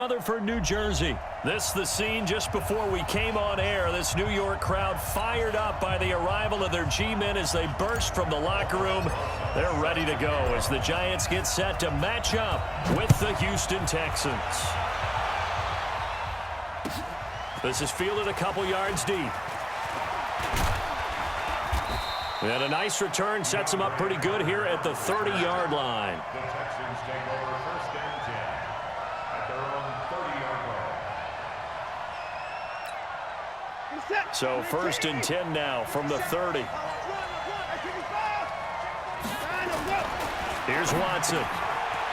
For New Jersey. This the scene just before we came on air. This New York crowd fired up by the arrival of their G-men as they burst from the locker room. They're ready to go as the Giants get set to match up with the Houston Texans. This is fielded a couple yards deep. And a nice return sets them up pretty good here at the 30-yard line. The Texans take over first and 10 at their own 30-yard line. So first and 10 now from the 30. Here's Watson.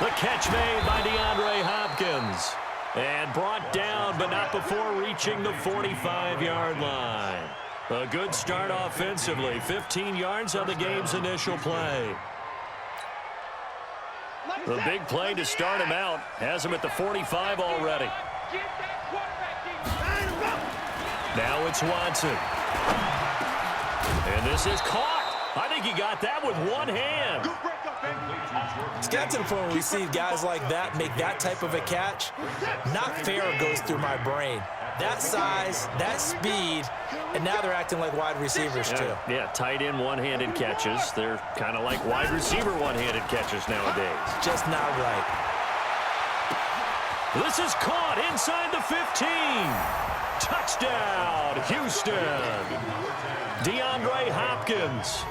The catch made by DeAndre Hopkins. And brought down, but not before reaching the 45-yard line. A good start offensively. 15 yards on the game's initial play. The big play to start him out has him at the 45 already. Now it's Watson. And this is caught. I think he got that with one hand. It's got to the point where we see guys like that make that type of a catch. Not fair goes through my brain. That size, that speed, and now they're acting like wide receivers too. Yeah, tight end one-handed catches. They're kind of like wide receiver one-handed catches nowadays. Just not right. This is caught inside the 15. Touchdown, Houston. DeAndre Hopkins,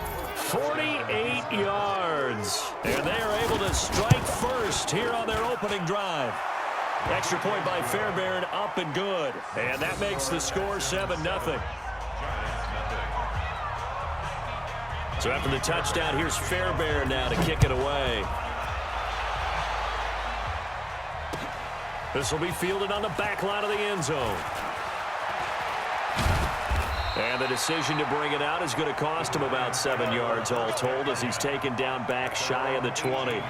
48 yards. And they are able to strike first here on their opening drive. Extra point by Fairbairn, up and good. And that makes the score 7-0. So after the touchdown, here's Fairbairn now to kick it away. This will be fielded on the back line of the end zone. And the decision to bring it out is going to cost him about 7 yards all told as he's taken down back shy of the 20.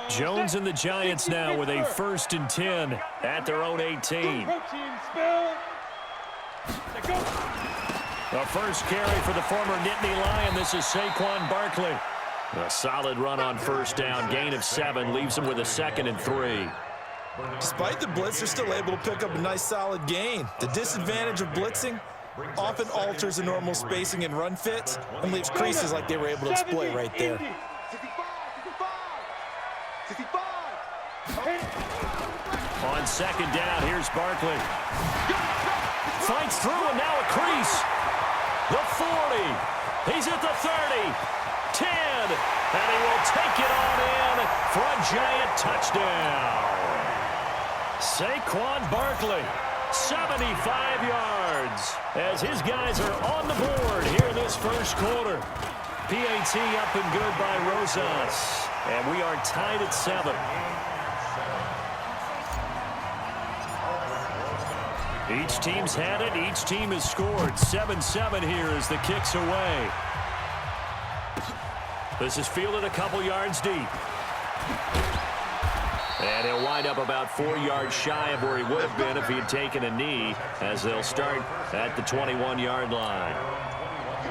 Jones and the Giants now with a 1st and 10 at their own 18. The first carry for the former Nittany Lion. This is Saquon Barkley. A solid run on first down. Gain of 7 leaves him with a 2nd and 3. Despite the blitz, they're still able to pick up a nice solid gain. The disadvantage of blitzing often alters the normal spacing and run fits and leaves creases like they were able to exploit right there. On second down, here's Barkley. Fights through and now a crease. The 40. He's at the 30. 10. And he will take it on in for a Giant touchdown. Saquon Barkley, 75 yards as his guys are on the board here in this first quarter. PAT up and good by Rosas. And we are tied at 7. Each team's had it. Each team has scored. 7-7 here as the kick's away. This is fielded a couple yards deep. And he'll wind up about 4 yards shy of where he would have been if he had taken a knee, as they'll start at the 21-yard line.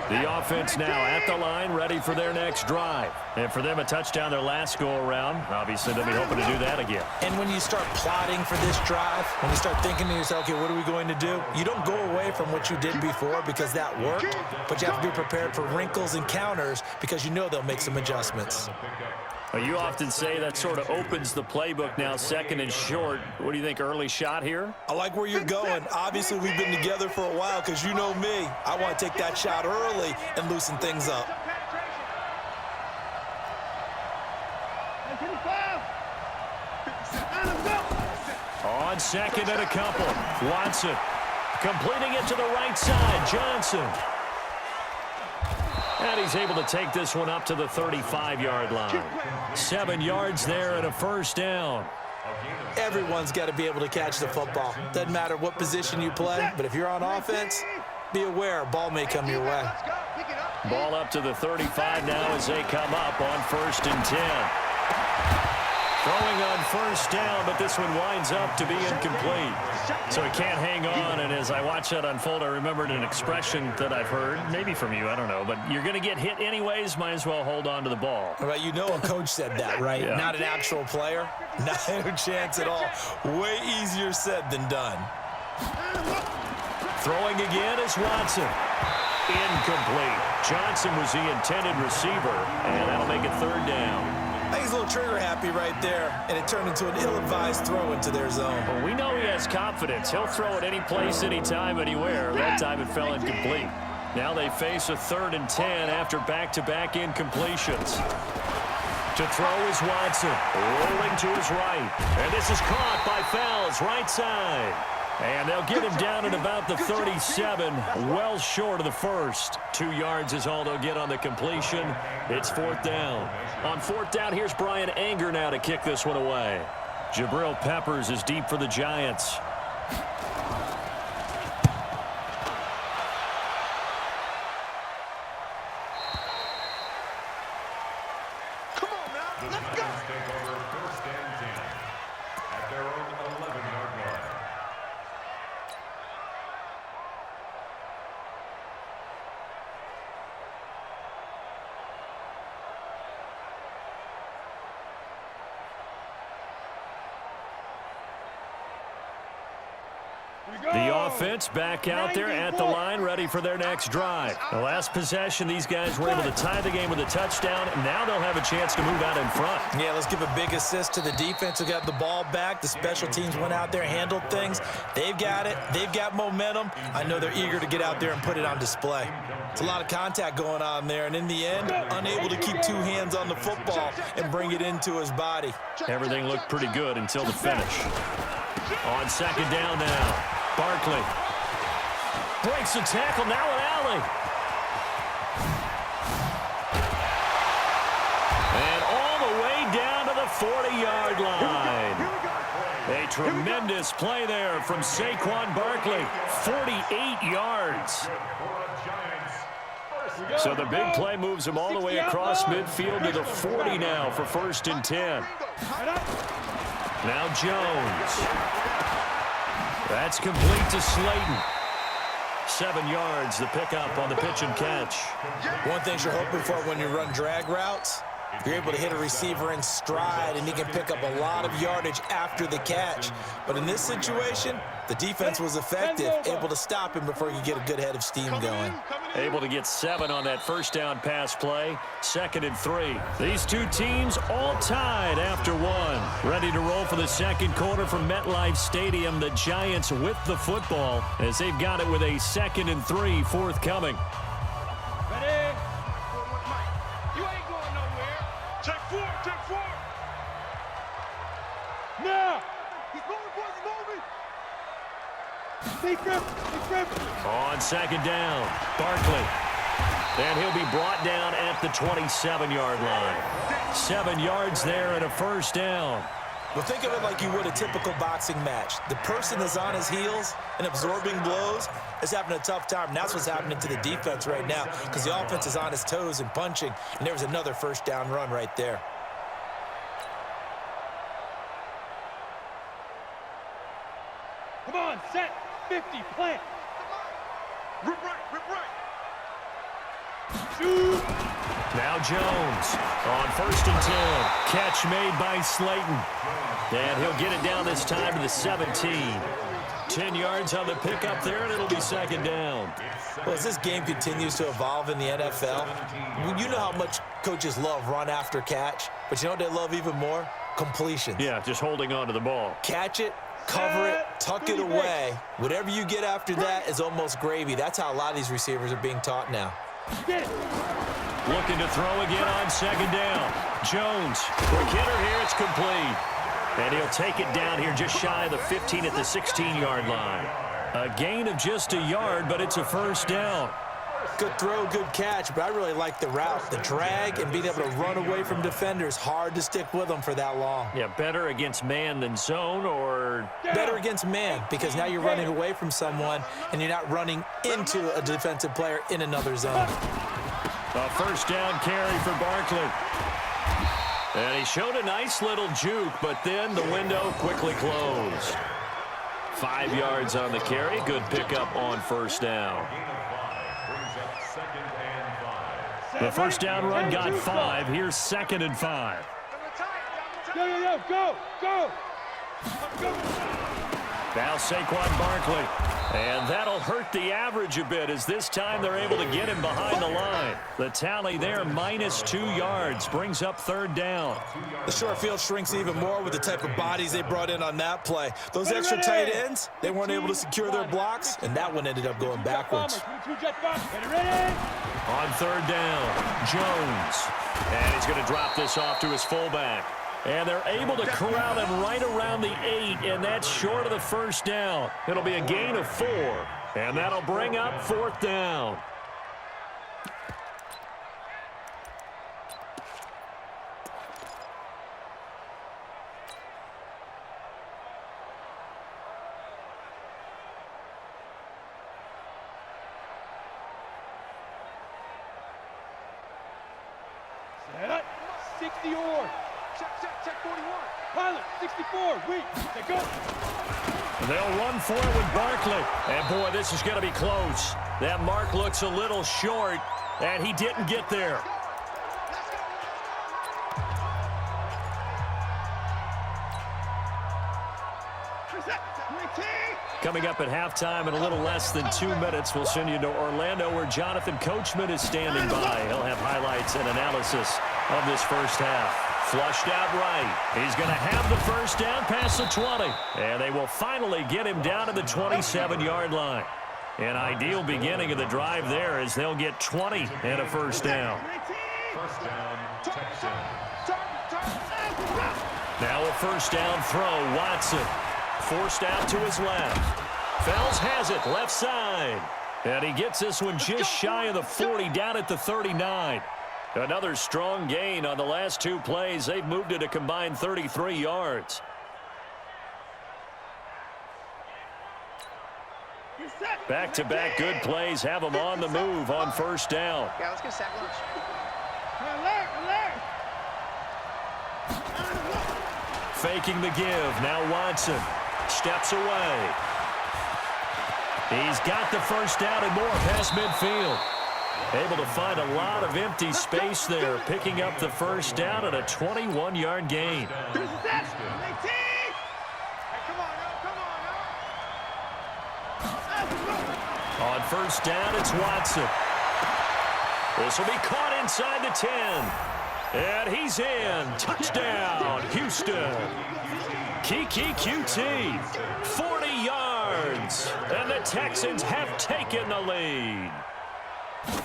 The offense now at the line, ready for their next drive. And for them, a touchdown their last go-around. Obviously, they'll be hoping to do that again. And when you start plotting for this drive, when you start thinking to yourself, okay, what are we going to do? You don't go away from what you did before because that worked, but you have to be prepared for wrinkles and counters because you know they'll make some adjustments. Well, you often say that sort of opens the playbook now, 2nd and short. What do you think, early shot here? I like where you're going. Obviously, we've been together for a while because you know me. I want to take that shot early and loosen things up. On 2nd and a couple. Watson completing it to the right side. Johnson. And he's able to take this one up to the 35-yard line. 7 yards there and a first down. Everyone's got to be able to catch the football. Doesn't matter what position you play, but if you're on offense, be aware, ball may come your way. Ball up to the 35 now as they come up on 1st and 10. Throwing on first down, but this one winds up to be incomplete. So he can't hang on, and as I watch that unfold, I remembered an expression that I've heard, maybe from you, I don't know, but you're going to get hit anyways, might as well hold on to the ball. Right, you know a coach said that, right? Yeah. Not an actual player. Not a chance at all. Way easier said than done. Throwing again is Watson. Incomplete. Johnson was the intended receiver, and that'll make it third down. I think he's a little trigger happy right there, and it turned into an ill-advised throw into their zone. Well, we know he has confidence. He'll throw it any place, anytime, anywhere. That time it fell incomplete. Now they face a 3rd and 10 after back-to-back incompletions. To throw is Watson, rolling to his right. And this is caught by Fells, right side. And they'll get him down at about the 37, well short of the first. 2 yards is all they'll get on the completion. It's 4th down. On 4th down, here's Brian Anger now to kick this one away. Jabril Peppers is deep for the Giants. Come on now, let's go. Take over 1st and 10 at their own 11-yard line. The offense back out there at the line, ready for their next drive. The last possession, these guys were able to tie the game with a touchdown. Now they'll have a chance to move out in front. Yeah, let's give a big assist to the defense who got the ball back. The special teams went out there, handled things. They've got it. They've got momentum. I know they're eager to get out there and put it on display. It's a lot of contact going on there, and in the end, unable to keep 2 hands on the football and bring it into his body. Everything looked pretty good until the finish. On 2nd down now. Barkley breaks the tackle, now an alley. And all the way down to the 40-yard line. A tremendous play there from Saquon Barkley, 48 yards. So the big play moves him all the way across midfield to the 40 now for 1st and 10. Now Jones. That's complete to Slayton. 7 yards, the pickup on the pitch and catch. One thing you're hoping for when you run drag routes, you're able to hit a receiver in stride, and he can pick up a lot of yardage after the catch. But in this situation, the defense was effective, able to stop him before he could get a good head of steam going. Able to get 7 on that 1st down pass play. 2nd and 3. These 2 teams all tied after 1. Ready to roll for the 2nd quarter from MetLife Stadium. The Giants with the football as they've got it with a 2nd and 3 forthcoming. Ready? You ain't going nowhere. Check 4, check 4. Now. He's moving, boys, he's moving. Stay grip. On 2nd down, Barkley. And he'll be brought down at the 27-yard line. 7 yards there and a 1st down. Well, think of it like you would a typical boxing match. The person that's on his heels and absorbing blows is having a tough time. And that's what's happening to the defense right now because the offense is on his toes and punching. And there was another 1st down run right there. Come on, set. 50, plant. Rip right. Shoot. Now Jones on 1st and 10. Catch made by Slayton. And he'll get it down this time to the 17. 10 yards on the pickup there, and it'll be 2nd down. Well, as this game continues to evolve in the NFL, you know how much coaches love run after catch, but you know what they love even more? Completions. Yeah, just holding on to the ball. Catch it, cover it, tuck it away. Whatever you get after that is almost gravy. That's how a lot of these receivers are being taught now. Looking to throw again on 2nd down. Jones, quick hitter here, it's complete. And he'll take it down here just shy of the 15 at the 16-yard line. A gain of just a yard, but it's a 1st down. Good throw, good catch, but I really like the route. The drag and being able to run away from defenders, hard to stick with them for that long. Yeah, better against man than zone, or better against man, because now you're running away from someone and you're not running into a defensive player in another zone. A 1st down carry for Barkley. And he showed a nice little juke, but then the window quickly closed. 5 yards on the carry. Good pickup on first down. The first down run got 5. Here's 2nd and 5. Go! Now Saquon Barkley. And that'll hurt the average a bit as this time they're able to get him behind the line. The tally there, -2 yards, brings up 3rd down. The short field shrinks even more with the type of bodies they brought in on that play. Those extra tight ends, they weren't able to secure their blocks, and that one ended up going backwards. On 3rd down, Jones. And he's going to drop this off to his fullback. And they're able to corral him right around the 8, and that's short of the first down. It'll be a gain of 4, and that'll bring up 4th down. Set. 60 or. Check 41. Pilot, 64. Weak. Check go. They'll run for it with Barkley. And, boy, this is going to be close. That mark looks a little short, and he didn't get there. Coming up at halftime in a little less than 2 minutes, we'll send you to Orlando where Jonathan Coachman is standing by. He'll have highlights and analysis of this first half. Flushed out right. He's going to have the first down past the 20. And they will finally get him down to the 27-yard line. An ideal beginning of the drive there as they'll get 20 and a first down. First down, Texans. Now a first down throw, Watson. Forced out to his left. Fells has it, left side. And he gets this one just shy of the 40, down at the 39. Another strong gain on the last 2 plays. They've moved it a combined 33 yards. Back-to-back good plays have them on the move on first down. Yeah, let's get sack lunch. Faking the give. Now Watson steps away. He's got the first down and more past midfield. Able to find a lot of empty space there, picking up the first down at a 21-yard gain. On first down, it's Watson. This will be caught inside the 10. And he's in. Touchdown, Houston. Keke Coutee, 40 yards. And the Texans have taken the lead.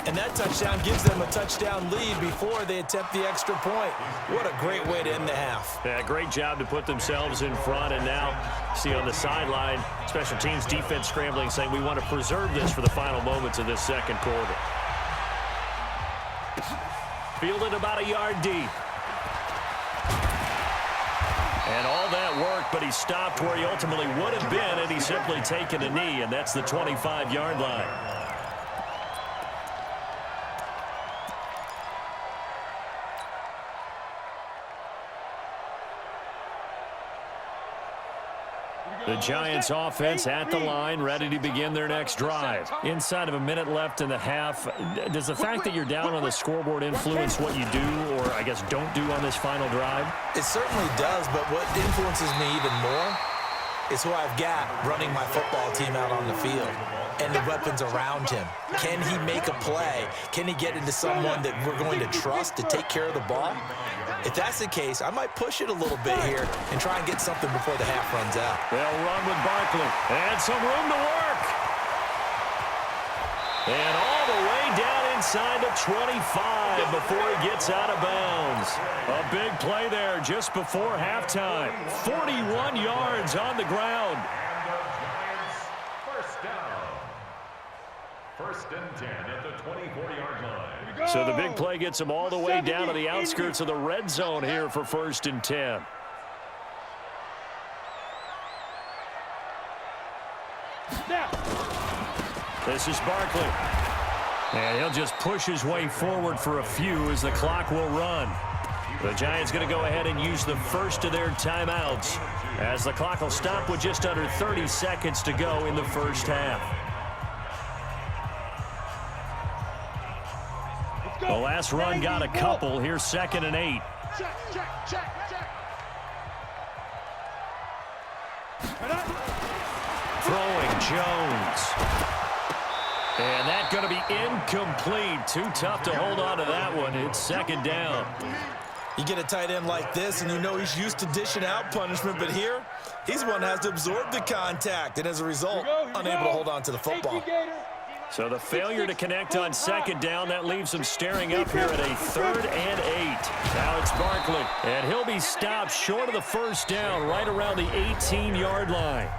And that touchdown gives them a touchdown lead before they attempt the extra point. What a great way to end the half. Yeah, great job to put themselves in front. And now, see on the sideline, special teams defense scrambling, saying we want to preserve this for the final moments of this second quarter. Fielded about a yard deep. And all that work, but he stopped where he ultimately would have been, and he's simply taken a knee, and that's the 25-yard line. The Giants offense at the line, ready to begin their next drive. Inside of a minute left in the half, does the fact that you're down on the scoreboard influence what you do, or I guess don't do on this final drive? It certainly does, but what influences me even more is who I've got running my football team out on the field and the weapons around him. Can he make a play? Can he get into someone that we're going to trust to take care of the ball? If that's the case, I might push it a little bit here and try and get something before the half runs out. They'll run with Barkley. And some room to work. And all the way down inside the 25 before he gets out of bounds. A big play there just before halftime. 41 yards on the ground. And the Giants first down. First and 10 at the 24-yard line. So the big play gets them all the way down to the outskirts of the red zone here for first and 10. This is Barkley. And he'll just push his way forward for a few as the clock will run. The Giants going to go ahead and use the first of their timeouts as the clock will stop with just under 30 seconds to go in the first half. The last run got a couple. Here's 2nd and 8. Throwing Jones. And that's going to be incomplete. Too tough to hold on to that one. It's 2nd down. You get a tight end like this, and you know he's used to dishing out punishment, but here, he's one that has to absorb the contact, and as a result, unable to hold on to the football. So the failure to connect on 2nd down, that leaves him staring up here at a 3rd and 8. Alex Barkley, and he'll be stopped short of the first down right around the 18-yard line.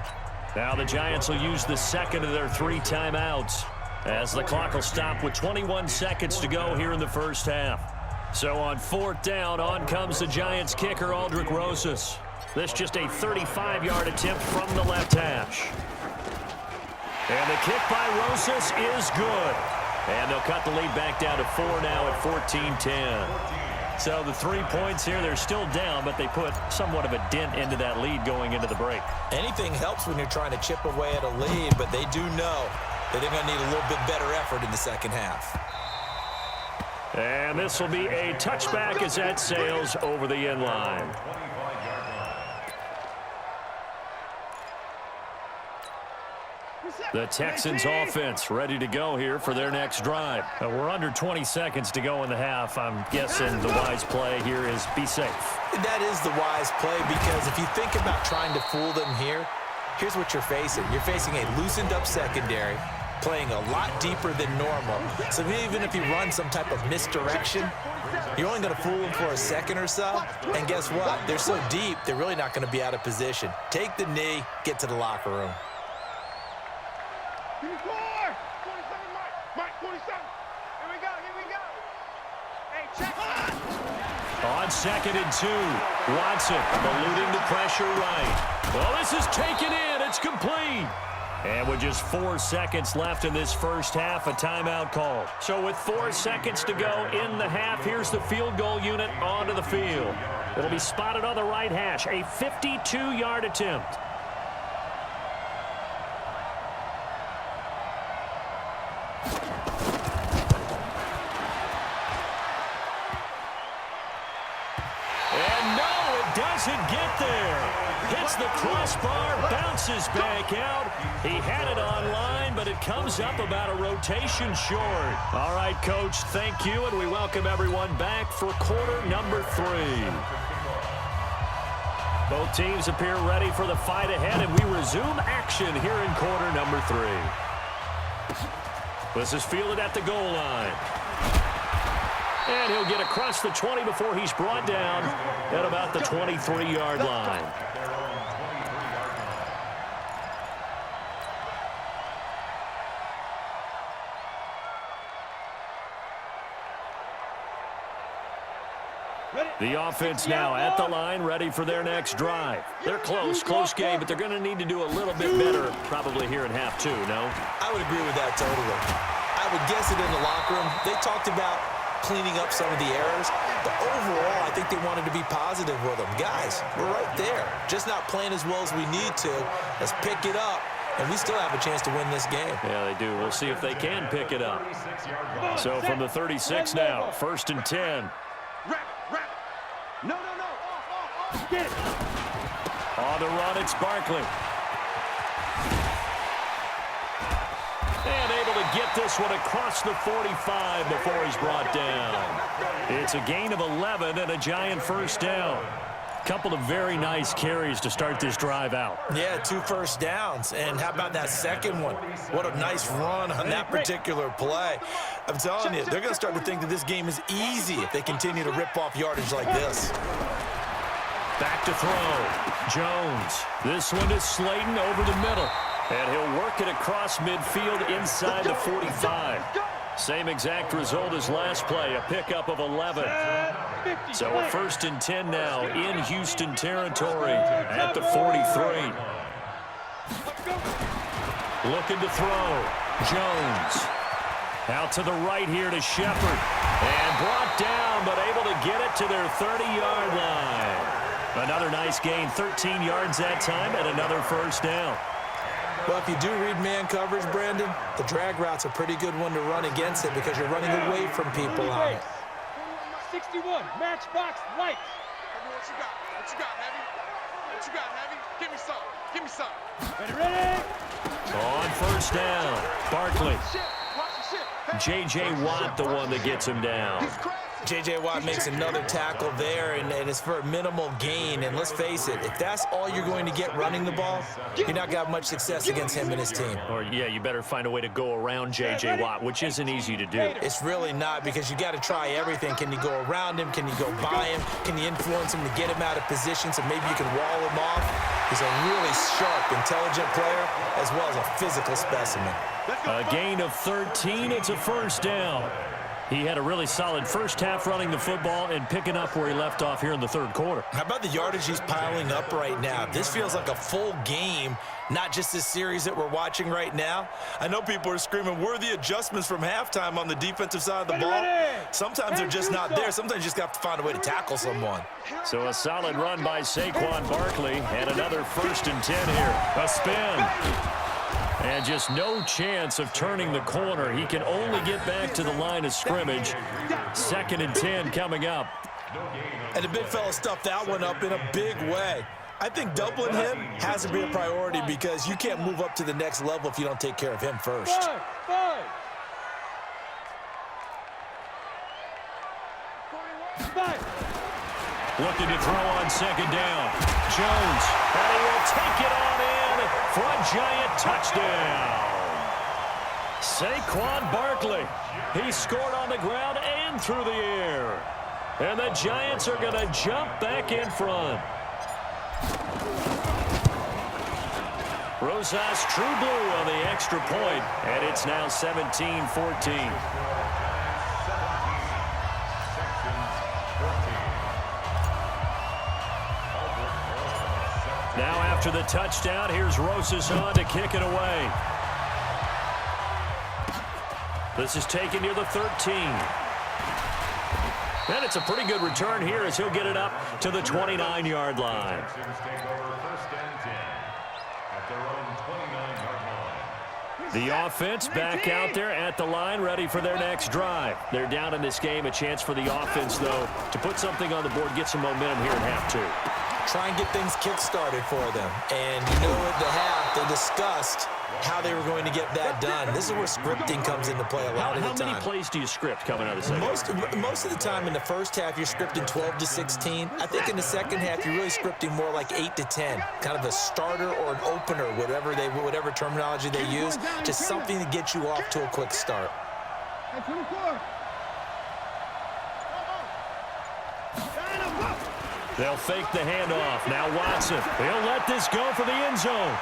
Now the Giants will use the 2nd of their 3 timeouts as the clock will stop with 21 seconds to go here in the first half. So on 4th down, on comes the Giants kicker, Aldrick Rosas. This just a 35-yard attempt from the left hash. And the kick by Rosas is good. And they'll cut the lead back down to 4 now at 14-10. So the 3 points here, they're still down, but they put somewhat of a dent into that lead going into the break. Anything helps when you're trying to chip away at a lead, but they do know that they're going to need a little bit better effort in the second half. And this will be a touchback as that sails over the end line. The Texans offense ready to go here for their next drive. We're under 20 seconds to go in the half. I'm guessing the wise play here is be safe. That is the wise play, because if you think about trying to fool them here, here's what you're facing. You're facing a loosened up secondary, playing a lot deeper than normal. So even if you run some type of misdirection, you're only going to fool them for a second or so. And guess what? They're so deep, they're really not going to be out of position. Take the knee, get to the locker room. Give me 4! 27, Mike, 27. Here we go. Hey, check. On 2nd and 2, Watson eluding the pressure right. Well, this is taken in. It's complete. And with just 4 seconds left in this first half, a timeout call. So with 4 seconds to go in the half, here's the field goal unit onto the field. It'll be spotted on the right hash, a 52-yard attempt. And no, it doesn't get there. Hits the crossbar, bounces back out. He had it online, but it comes up about a rotation short. All right, Coach, thank you, and we welcome everyone back for quarter number 3. Both teams appear ready for the fight ahead, and we resume action here in quarter number 3. This is fielded at the goal line. And he'll get across the 20 before he's brought down at about the 23-yard line. The offense now at the line, ready for their next drive. They're close game, but they're going to need to do a little bit better probably here in half 2, no? I would agree with that totally. I would guess it in the locker room. They talked about cleaning up some of the errors, but overall, I think they wanted to be positive with them. Guys, we're right there. Just not playing as well as we need to. Let's pick it up, and we still have a chance to win this game. Yeah, they do. We'll see if they can pick it up. So from the 36 now, 1st and 10. No. Off. Get it. On the run, it's Barkley. And able to get this one across the 45 before he's brought down. It's a gain of 11 and a Giant first down. Couple of very nice carries to start this drive out. Yeah, 2 first downs. And how about that second one? What a nice run on that particular play. I'm telling you, they're going to start to think that this game is easy if they continue to rip off yardage like this. Back to throw. Jones. This one to Slayton over the middle. And he'll work it across midfield inside the 45. Same exact result as last play, a pickup of 11. So a 1st and 10 now in Houston territory at the 43. Looking to throw. Jones. Out to the right here to Shepard. And brought down, but able to get it to their 30-yard line. Another nice gain, 13 yards that time, and another first down. Well, if you do read man coverage, Brandon, the drag route's a pretty good one to run against it because you're running away from people on it. 61, matchbox lights. What you got? What you got, Heavy? What you got, Heavy? Give me some. Give me some. Ready? On first down, Barkley. Shit. Watch the shit. J.J. Watt, the one that gets him down. J.J. Watt makes another tackle there, and it's for a minimal gain. And let's face it, if that's all you're going to get running the ball, you're not going to have much success against him and his team. Or, yeah, you better find a way to go around J.J. Watt, which isn't easy to do. It's really not, because you got to try everything. Can you go around him? Can you go by him? Can you influence him to get him out of position so maybe you can wall him off? He's a really sharp, intelligent player, as well as a physical specimen. A gain of 13. It's a first down. He had a really solid first half running the football and picking up where he left off here in the third quarter. How about the yardage he's piling up right now? This feels like a full game, not just this series that we're watching right now. I know people are screaming, where are the adjustments from halftime on the defensive side of the ball? Sometimes they're just not there. Sometimes you just have to find a way to tackle someone. So a solid run by Saquon Barkley, and another 1st and 10 here. A spin. And just no chance of turning the corner. He can only get back to the line of scrimmage. 2nd and 10 coming up. And the big fella stuffed that one up in a big way. I think doubling him has to be a priority because you can't move up to the next level if you don't take care of him first. Looking to throw on 2nd down. Jones, and he will take it on in for a giant touchdown. Saquon Barkley. He scored on the ground and through the air. And the Giants are going to jump back in front. Rosas True Blue on the extra point, and it's now 17-14. Now after the touchdown, here's Rosas on to kick it away. This is taken near the 13. And it's a pretty good return here as he'll get it up to the 29-yard line. The offense back out there at the line, ready for their next drive. They're down in this game. A chance for the offense, though, to put something on the board, get some momentum here at half 2. Try and get things kick-started for them. And you know at the half, they discussed how they were going to get that done. This is where scripting comes into play a lot of the time. How many plays do you script coming out of the second? Most of the time in the first half, you're scripting 12 to 16. I think in the second half, you're really scripting more like 8 to 10. Kind of a starter or an opener, whatever terminology they use. Just something to get you off to a quick start. They'll fake the handoff. Now Watson. He'll let this go for the end zone.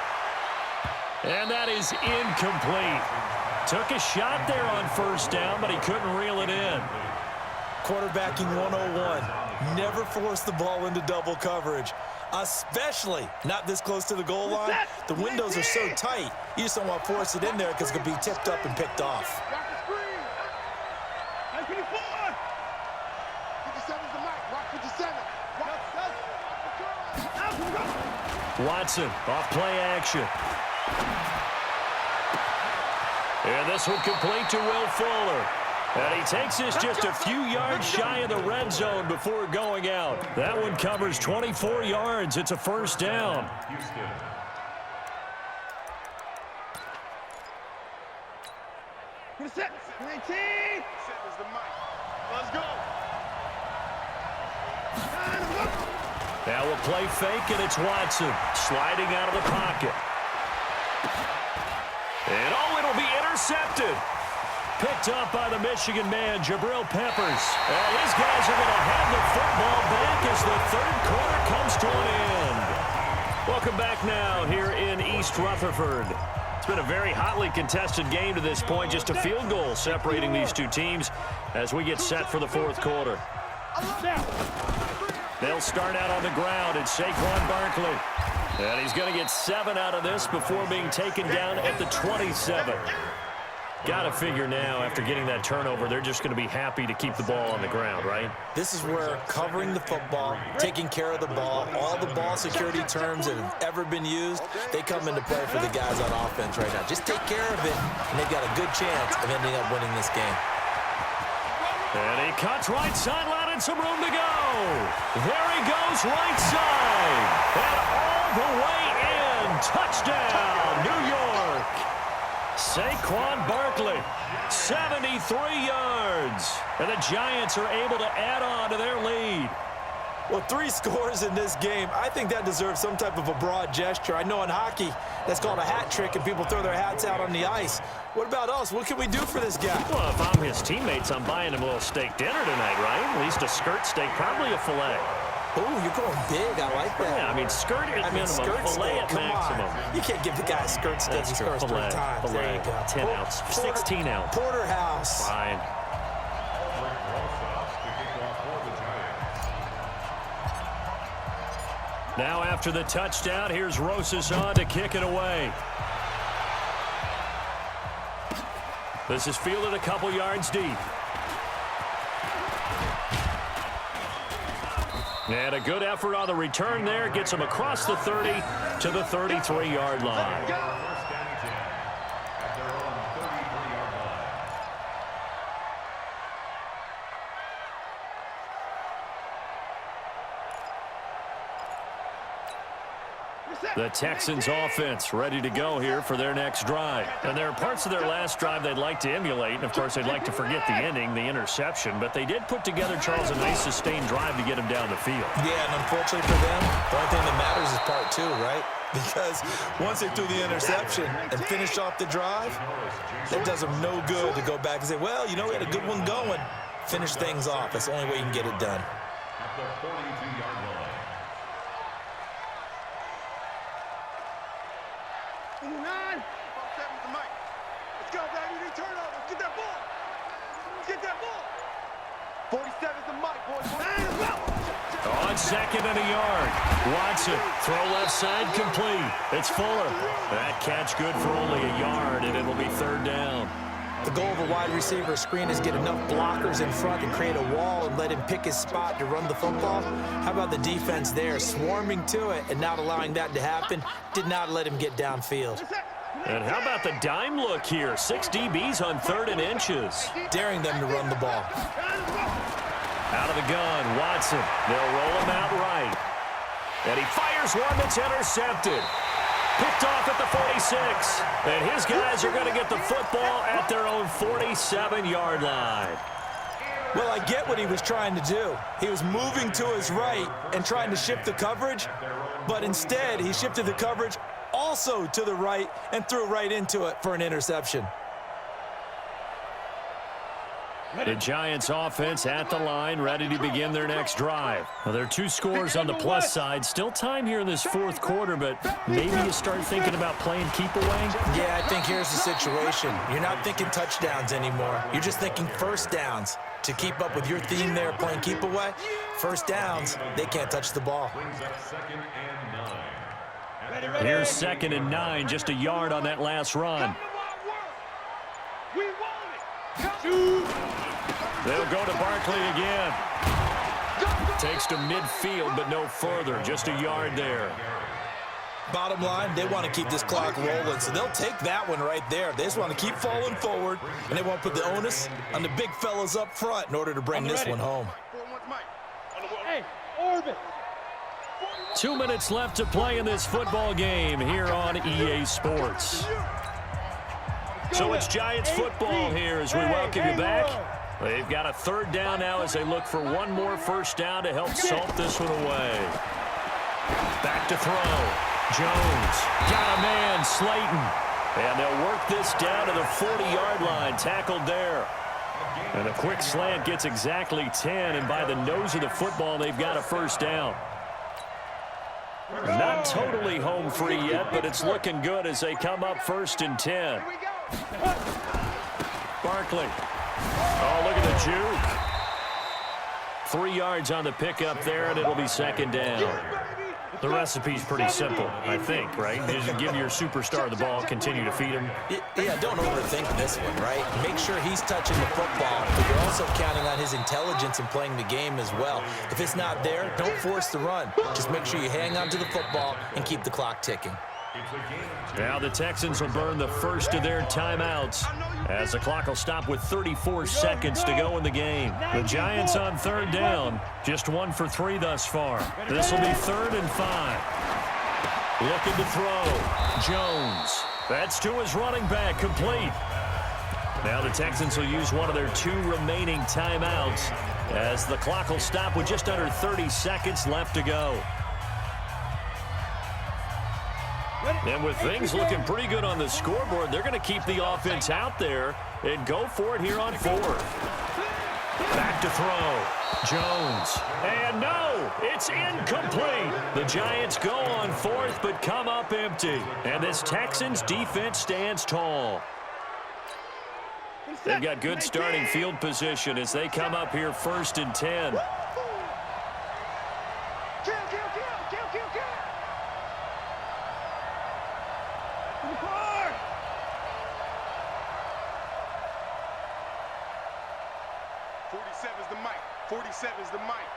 And that is incomplete. Took a shot there on first down, but he couldn't reel it in. Quarterbacking 101. Never force the ball into double coverage, especially not this close to the goal line. The windows are so tight, you just don't want to force it in there because it could be tipped up and picked off. Watson off play action. And this one complete to Will Fuller. And he takes this just a few yards shy of the red zone before going out. That one covers 24 yards. It's a first down. Set. 19. Set is the mic. Let's go. Now we'll play fake, and it's Watson sliding out of the pocket. And it'll be intercepted. Picked up by the Michigan man, Jabril Peppers. And his guys are going to have the football back as the third quarter comes to an end. Welcome back now here in East Rutherford. It's been a very hotly contested game to this point. Just a field goal separating these two teams as we get set for the fourth quarter. They'll start out on the ground. It's Saquon Barkley. And he's going to get 7 out of this before being taken down at the 27. Got to figure now, after getting that turnover, they're just going to be happy to keep the ball on the ground, right? This is where covering the football, taking care of the ball, all the ball security terms that have ever been used, they come into play for the guys on offense right now. Just take care of it, and they've got a good chance of ending up winning this game. And he cuts right sideline and some room to go. There he goes right side. And all the way in. Touchdown, New York. Saquon Barkley, 73 yards. And the Giants are able to add on to their lead. Well, 3 scores in this game. I think that deserves some type of a broad gesture. I know in hockey, that's called a hat trick, and people throw their hats out on the ice. What about us? What can we do for this guy? Well, if I'm his teammates, I'm buying him a little steak dinner tonight, right? At least a skirt steak, probably a filet. Oh, you're going big. I like that. Yeah, I mean, skirt at minimum, skirt filet steak. at Come maximum. on. You can't give the guy a skirt steak. He scores 3 times. There you go. 10 ounce, 16 ounce. Porterhouse. Fine. Now after the touchdown, here's Rosas on to kick it away. This is fielded a couple yards deep. And a good effort on the return there. Gets him across the 30 to the 33-yard line. The Texans offense ready to go here for their next drive. And there are parts of their last drive they'd like to emulate. And, of course, they'd like to forget the ending, the interception. But they did put together, Charles, a nice sustained drive to get him down the field. Yeah, and unfortunately for them, the only thing that matters is part 2, right? Because once they threw the interception and finished off the drive, it does them no good to go back and say, well, you know, we had a good one going. Finish things off. That's the only way you can get it done. At the 42-yard line. Let's go, baby. They turn over. Let's get that ball. Let's get that ball. 47's the mic, boys. On second and a yard. Watson, throw left side, complete. It's Fuller. That catch good for only a yard, and it'll be 3rd down. The goal of a wide receiver screen is get enough blockers in front and create a wall and let him pick his spot to run the football. How about the defense there, swarming to it and not allowing that to happen? Did not let him get downfield. And how about the dime look here? 6 DBs on 3rd and inches. Daring them to run the ball. Out of the gun, Watson. They'll roll him out right. And he fires one that's intercepted. Picked off at the 46. And his guys are going to get the football at their own 47-yard line. Well, I get what he was trying to do. He was moving to his right and trying to shift the coverage, but instead he shifted the coverage also to the right and threw right into it for an interception. The Giants offense at the line, ready to begin their next drive. Well, there are 2 scores on the plus side. Still time here in this 4th quarter, but maybe you start thinking about playing keep away? Yeah, I think here's the situation. You're not thinking touchdowns anymore. You're just thinking first downs. To keep up with your theme there, playing keep away, first downs, they can't touch the ball. Here's 2nd and 9, just a yard on that last run. They'll go to Barkley again. Takes to midfield, but no further. Just a yard there. Bottom line, they want to keep this clock rolling, so they'll take that one right there. They just want to keep falling forward, and they want to put the onus on the big fellas up front in order to bring this one home. Hey, Orbit. 2 minutes left to play in this football game here on EA Sports. So it's Giants football here as we welcome you back. They've got a 3rd down now as they look for one more first down to help salt this one away. Back to throw. Jones got a man, Slayton. And they'll work this down to the 40-yard line, tackled there. And a quick slant gets exactly 10, and by the nose of the football, they've got a first down. Not totally home free yet, but it's looking good as they come up 1st and 10. Barkley. Oh, look at the juke. 3 yards on the pickup there, and it'll be 2nd down. The recipe's pretty simple, I think, right? Just give your superstar the ball, continue to feed him. Yeah, don't overthink this one, right? Make sure he's touching the football, but you're also counting on his intelligence in playing the game as well. If it's not there, don't force the run. Just make sure you hang on to the football and keep the clock ticking. Now the Texans will burn the first of their timeouts as the clock will stop with 34 seconds to go in the game. The Giants on third down, just 1 for 3 thus far. This will be 3rd and 5. Looking to throw. Jones. That's to his running back, complete. Now the Texans will use one of their 2 remaining timeouts as the clock will stop with just under 30 seconds left to go. And with things looking pretty good on the scoreboard, they're going to keep the offense out there and go for it here on 4th. Back to throw. Jones. And no, it's incomplete. The Giants go on 4th but come up empty. And this Texans defense stands tall. They've got good starting field position as they come up here 1st and 10. Is the mic. 47 is the mic.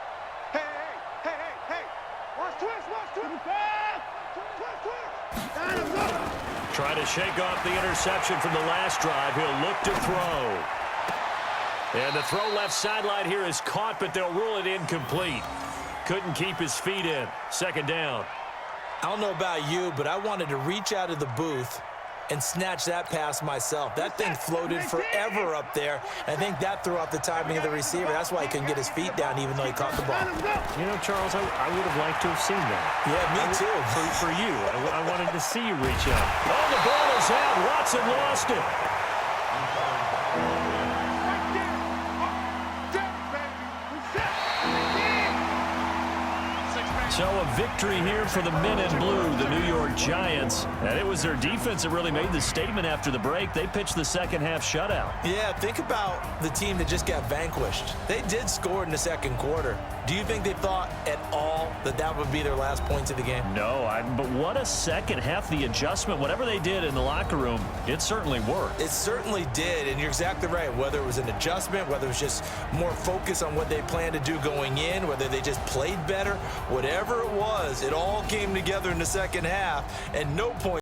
Hey, hey, hey, hey, hey. Watch twist, watch twist. Twist. Try to shake off the interception from the last drive. He'll look to throw. And the throw left sideline here is caught, but they'll rule it incomplete. Couldn't keep his feet in. 2nd down. I don't know about you, but I wanted to reach out of the booth and snatch that pass myself. That thing floated forever up there. I think that threw off the timing of the receiver. That's why he couldn't get his feet down even though he caught the ball. You know, Charles, I would have liked to have seen that. Yeah, me too. For you. I wanted to see you reach out. Oh, the ball is out. Watson lost it. So a victory here for the men in blue, the New York Giants. And it was their defense that really made the statement after the break. They pitched the second half shutout. Yeah, think about the team that just got vanquished. They did score in the 2nd quarter. Do you think they thought at all that that would be their last points of the game? No, but what a second half. The adjustment, whatever they did in the locker room, it certainly worked. It certainly did, and you're exactly right. Whether it was an adjustment, whether it was just more focus on what they planned to do going in, whether they just played better, whatever it was, it all came together in the second half, and no point